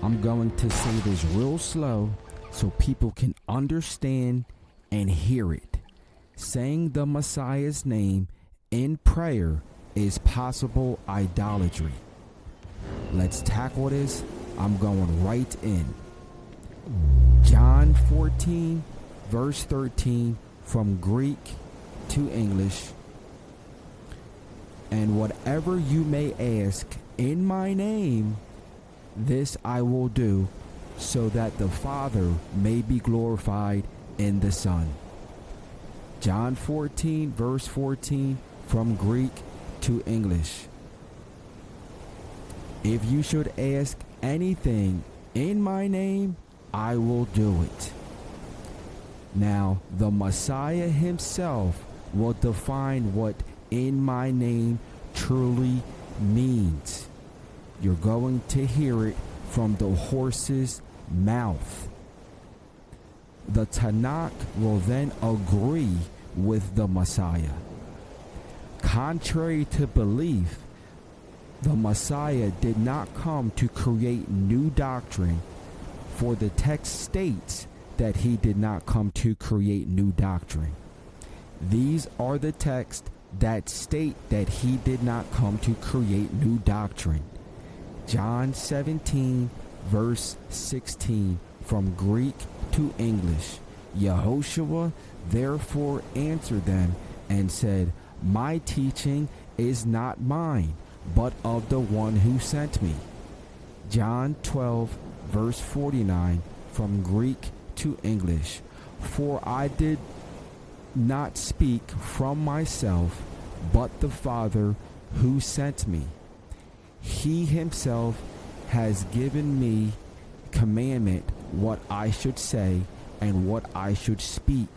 I'm going to say this real slow so people can understand and hear it. Saying the Messiah's name in prayer is possible idolatry. Let's tackle this. I'm going right in. John 14, verse 13, from Greek to English. And whatever you may ask in my name, this I will do, so that the Father may be glorified in the Son. John 14, verse 14, from Greek to English. If you should ask anything in my name, I will do it. Now, the Messiah himself will define what in my name truly means. You're going to hear it from the horse's mouth. The Tanakh will then agree with the Messiah. Contrary to belief, the Messiah did not come to create new doctrine, for the text states that he did not come to create new doctrine. These are the texts that state that he did not come to create new doctrine. John 17, verse 16, from Greek to English. Yehoshua therefore answered them and said, my teaching is not mine, but of the one who sent me. John 12, verse 49, from Greek to English. For I did not speak from myself, but the Father who sent me. He himself has given me commandment what I should say and what I should speak.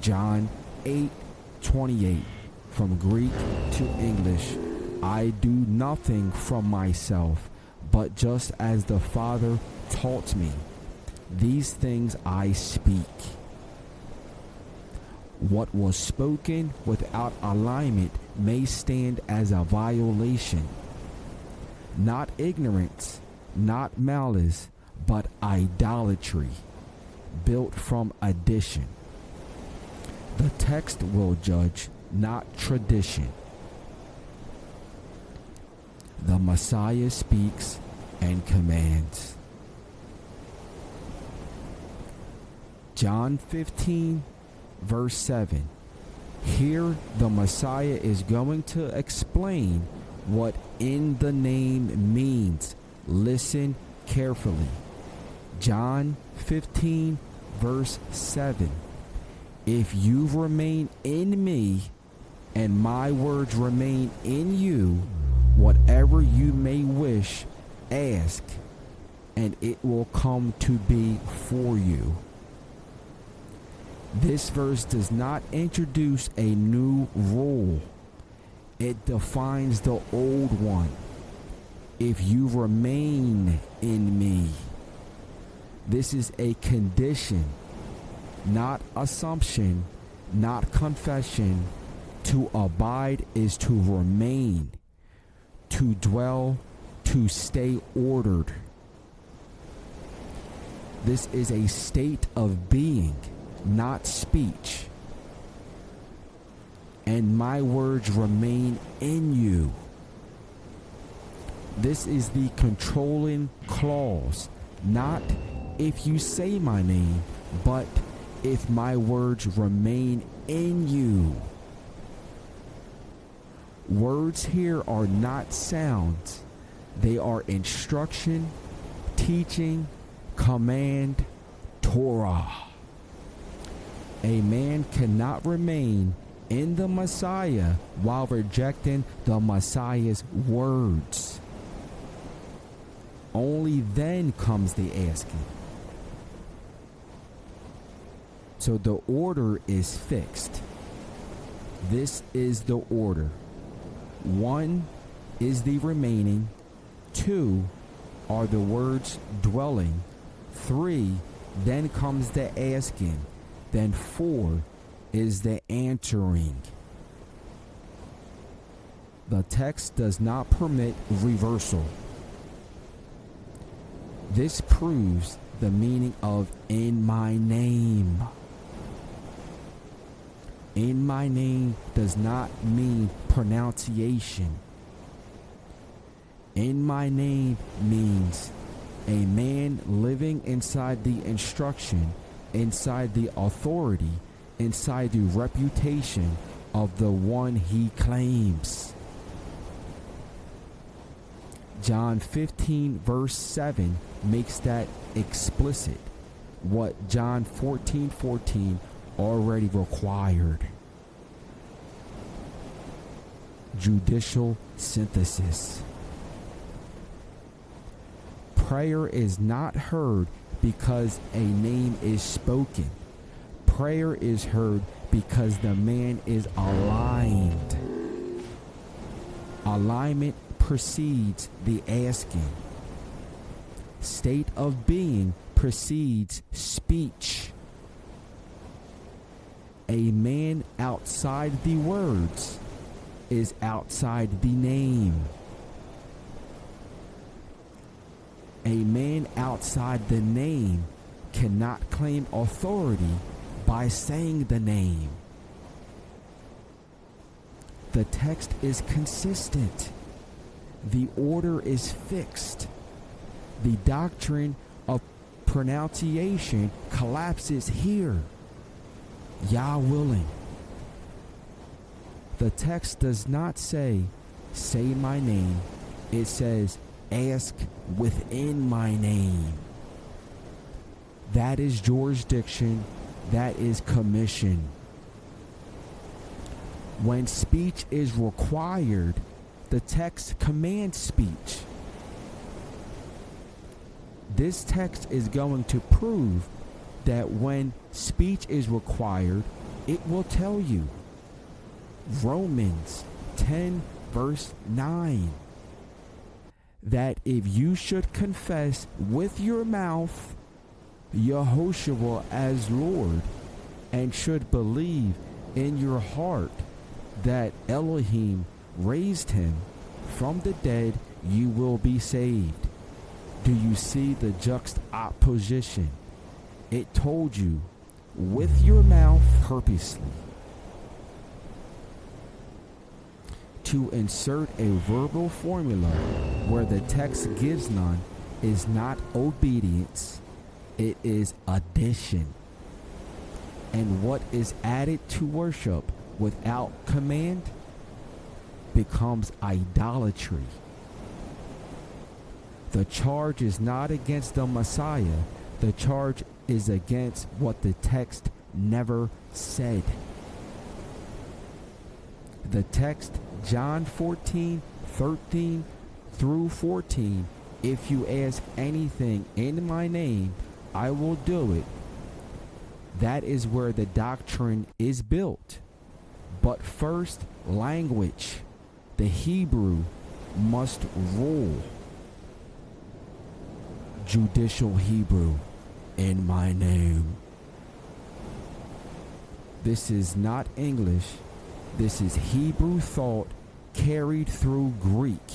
John 8:28, from Greek to English. I do nothing from myself, but just as the Father taught me, these things I speak. What was spoken without alignment may stand as a violation. Not ignorance, not malice, but idolatry, built from addition. The text will judge, not tradition. The Messiah speaks and commands. John 15, verse 7. Here the Messiah is going to explain what in the name means. Listen carefully. John 15, verse 7. If you remain in me and my words remain in you, whatever you may wish, ask, and it will come to be for you. This verse does not introduce a new rule. It defines the old one. If you remain in me. This is a condition, not assumption, not confession. To abide is to remain, to dwell, to stay ordered. This is a state of being, not speech. And my words remain in you. This is the controlling clause, not if you say my name, but if my words remain in you. Words here are not sounds. They are instruction, teaching, command, Torah. A man cannot remain in the Messiah while rejecting the Messiah's words. Only then comes the asking. So the order is fixed. This is the order. 1 is the remaining. 2 are the words dwelling. 3, then comes the asking. Then 4 is the answering. The text does not permit reversal. This proves the meaning of in my name. In my name does not mean pronunciation. In my name means a man living inside the instruction, inside the authority, inside the reputation of the one he claims. John 15 verse 7 makes that explicit, what John 14:14 already required. Judicial synthesis. Prayer is not heard because a name is spoken. Prayer is heard because the man is aligned. Alignment precedes the asking. State of being precedes speech. A man outside the words is outside the name. A man outside the name cannot claim authority by saying the name. The text is consistent. The order is fixed. The doctrine of pronunciation collapses here. Yah willing. The text does not say my name. It says, ask within my name. That is jurisdiction. That is commission. When speech is required, the text commands speech. This text is going to prove that when speech is required, it will tell you. Romans 10 verse 9. That if you should confess with your mouth Yehoshua as Lord, and should believe in your heart that Elohim raised him from the dead, you will be saved. Do you see the juxtaposition? It told you with your mouth purposely. To insert a verbal formula where the text gives none is not obedience, it is addition. And what is added to worship without command becomes idolatry. The charge is not against the Messiah. The charge is against what the text never said. The text, John 14:13 through 14, if you ask anything in my name, I will do it. That is where the doctrine is built. But first, language, the Hebrew, must rule. Judicial Hebrew, in my name. This is not English. This is Hebrew thought carried through Greek.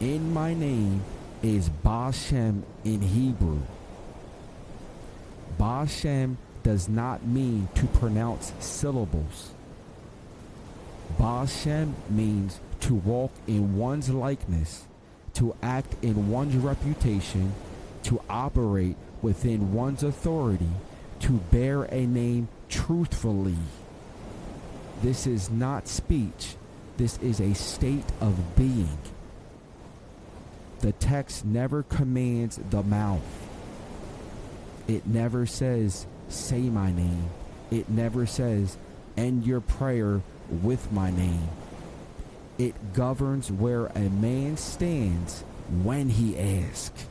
In my name is Bashem in Hebrew. Bashem does not mean to pronounce syllables. Bashem means to walk in one's likeness, to act in one's reputation, to operate within one's authority, to bear a name truthfully. This is not speech. This is a state of being. The text never commands the mouth. It never says, say my name. It never says, end your prayer with my name. It governs where a man stands when he asks.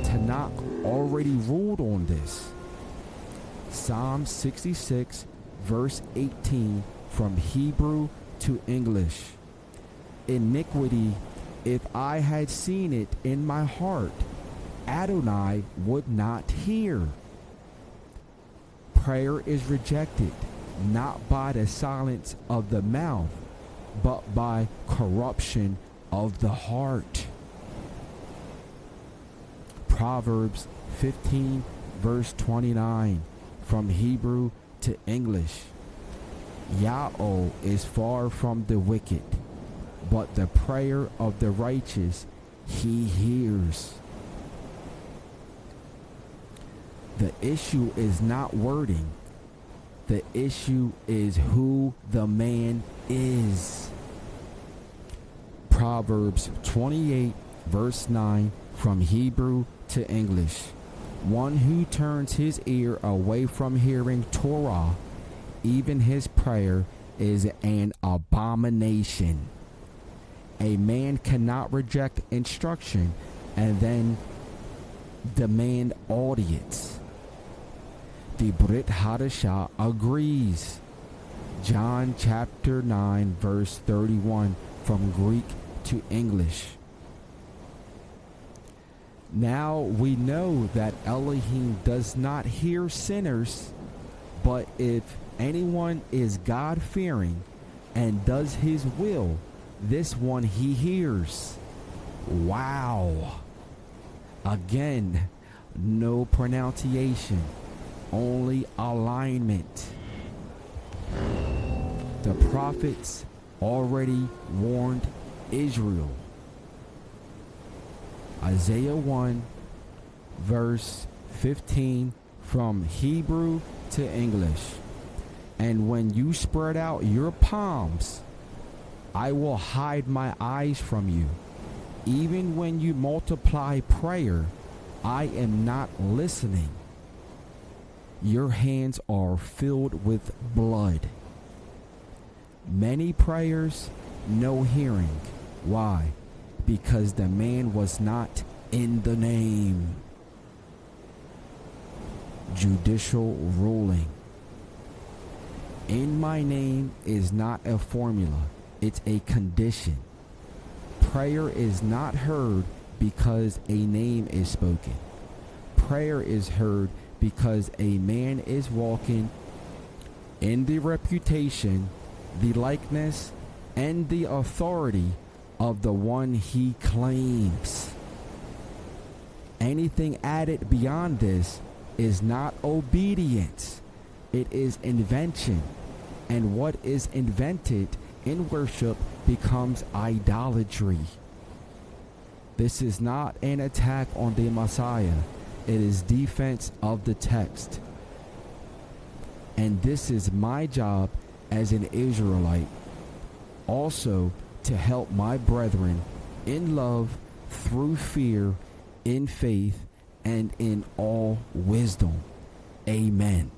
Tanakh already ruled on this. Psalm 66 verse 18 from Hebrew to English. Iniquity, if I had seen it in my heart, Adonai would not hear. Prayer is rejected, not by the silence of the mouth, but by corruption of the heart. Proverbs 15 verse 29 from Hebrew to English. Yahweh is far from the wicked, but the prayer of the righteous he hears. The issue is not wording. The issue is who the man is. Proverbs 28 verse 9 from Hebrew to English. One who turns his ear away from hearing Torah, even his prayer is an abomination. A man cannot reject instruction and then demand audience. The Brit Hadashah agrees. John chapter 9 verse 31 from Greek to English. Now we know that Elohim does not hear sinners, but if anyone is God-fearing and does his will, this one he hears. Wow. Again, no pronunciation, only alignment. The prophets already warned Israel. Isaiah 1 verse 15 from Hebrew to English. And when you spread out your palms, I will hide my eyes from you. Even when you multiply prayer, I am not listening. Your hands are filled with blood. Many prayers, no hearing. Why? Because the man was not in the name. Judicial ruling. In my name is not a formula, it's a condition. Prayer is not heard because a name is spoken. Prayer is heard because a man is walking in the reputation, the likeness, and the authority of the one he claims. Anything added beyond this is not obedience. It is invention. And what is invented in worship becomes idolatry. This is not an attack on the Messiah. It is defense of the text. And this is my job as an Israelite, also to help my brethren in love, through fear, in faith, and in all wisdom. Amen.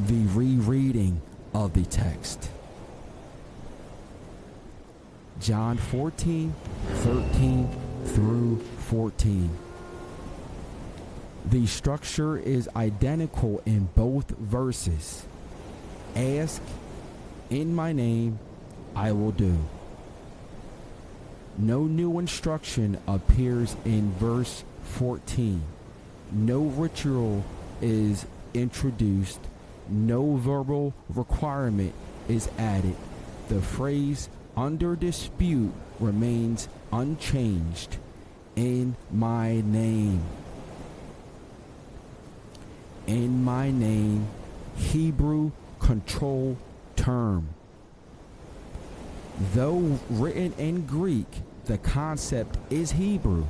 The rereading of the text. John 14, 13 through 14. The structure is identical in both verses. Ask in my name, I will do. No new instruction appears in verse 14. No ritual is introduced. No verbal requirement is added. The phrase under dispute remains unchanged. In my name. In my name, Hebrew control term. Though written in Greek, the concept is Hebrew.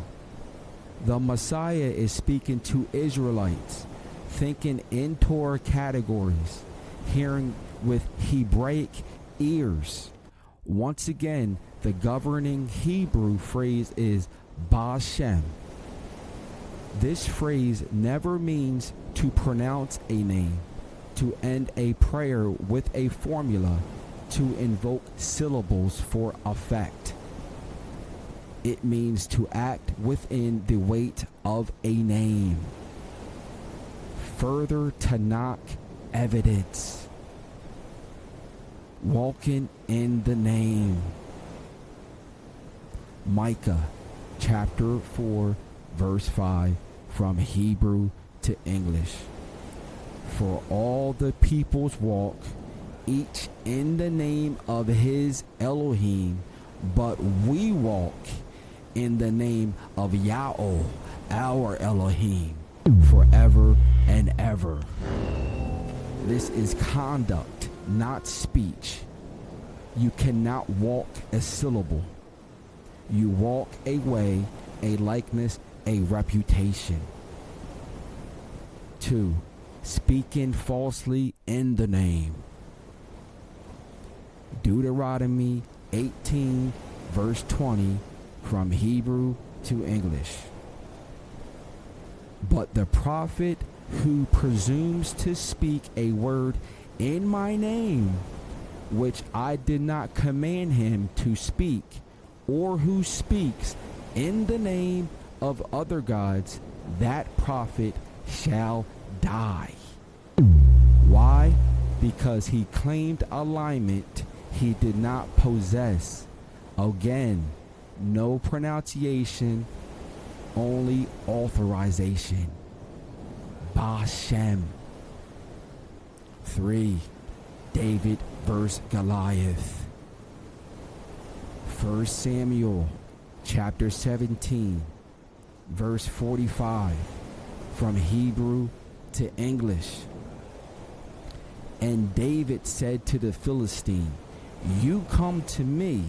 The Messiah is speaking to Israelites, thinking in Torah categories, hearing with Hebraic ears. Once again, the governing Hebrew phrase is Ba'ashem. This phrase never means to pronounce a name, to end a prayer with a formula, to invoke syllables for effect. It means to act within the weight of a name. Further Tanakh evidence. Walking in the name. Micah chapter 4 verse 5 from Hebrew to English. For all the peoples walk, each in the name of his Elohim, but we walk in the name of Yahweh, our Elohim, forever and ever. This is conduct, not speech. You cannot walk a syllable. You walk a way, a likeness, a reputation. 2. Speaking falsely in the name. Deuteronomy 18 verse 20 from Hebrew to English. But the prophet who presumes to speak a word in my name, which I did not command him to speak, or who speaks in the name of other gods, that prophet shall die. Why? Because he claimed alignment he did not possess. Again, no pronunciation, only authorization. Bashem. 3. David versus Goliath. 1 Samuel chapter 17 verse 45 from Hebrew to English. And David said to the Philistine, you come to me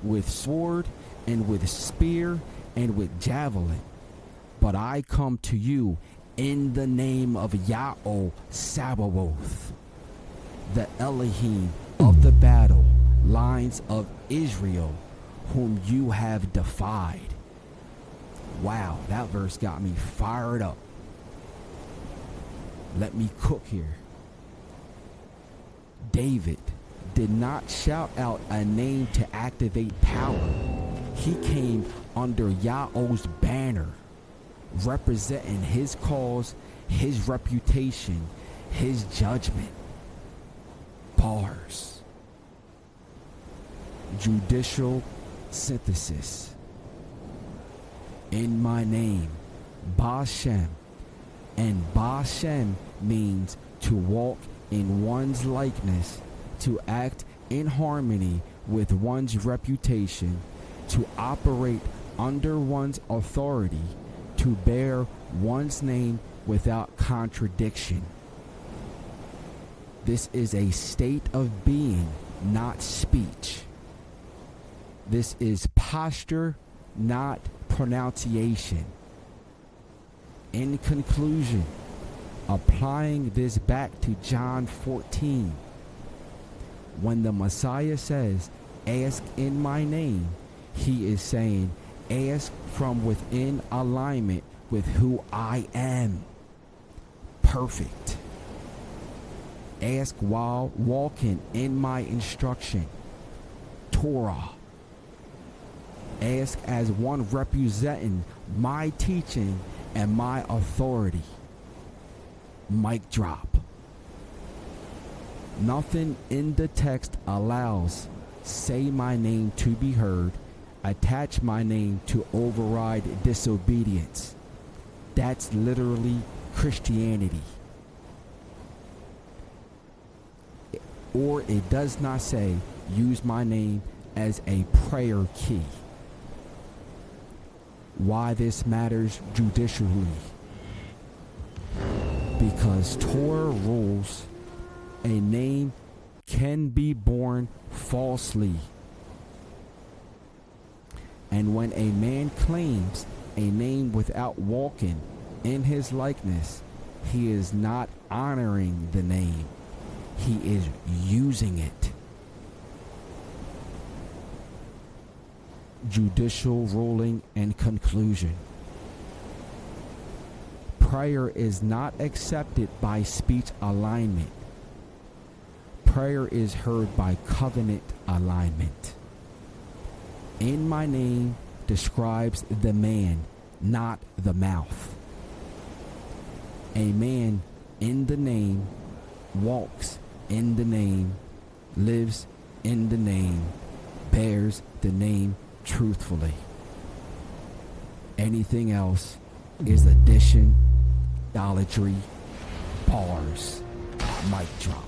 with sword and with spear and with javelin, but I come to you in the name of Yahweh Sabaoth, the Elohim of the battle lines of Israel, whom you have defied. Wow, that verse got me fired up. Let me cook here. David did not shout out a name to activate power. He came under Yahweh's banner, representing his cause, his reputation, his judgment. Bars. Judicial synthesis. In my name, Bashem. And Bashem means to walk in one's likeness, to act in harmony with one's reputation, to operate under one's authority, to bear one's name without contradiction. This is a state of being, not speech. This is posture, not pronunciation. In conclusion, applying this back to John 14, when the Messiah says, ask in my name, he is saying, ask from within alignment with who I am. Perfect. Ask while walking in my instruction. Torah. Ask as one representing my teaching and my authority. Mic drop. Nothing in the text allows say my name to be heard, attach my name to override disobedience. That's literally Christianity. Or it does not say use my name as a prayer key. Why this matters judicially? Because Torah rules a name can be born falsely. And when a man claims a name without walking in his likeness, he is not honoring the name. He is using it. Judicial ruling and conclusion. Prayer is not accepted by speech alignment. Prayer is heard by covenant alignment. In my name describes the man, not the mouth. A man in the name walks in the name, lives in the name, bears the name truthfully. Anything else is addition, idolatry, bars, mic drop.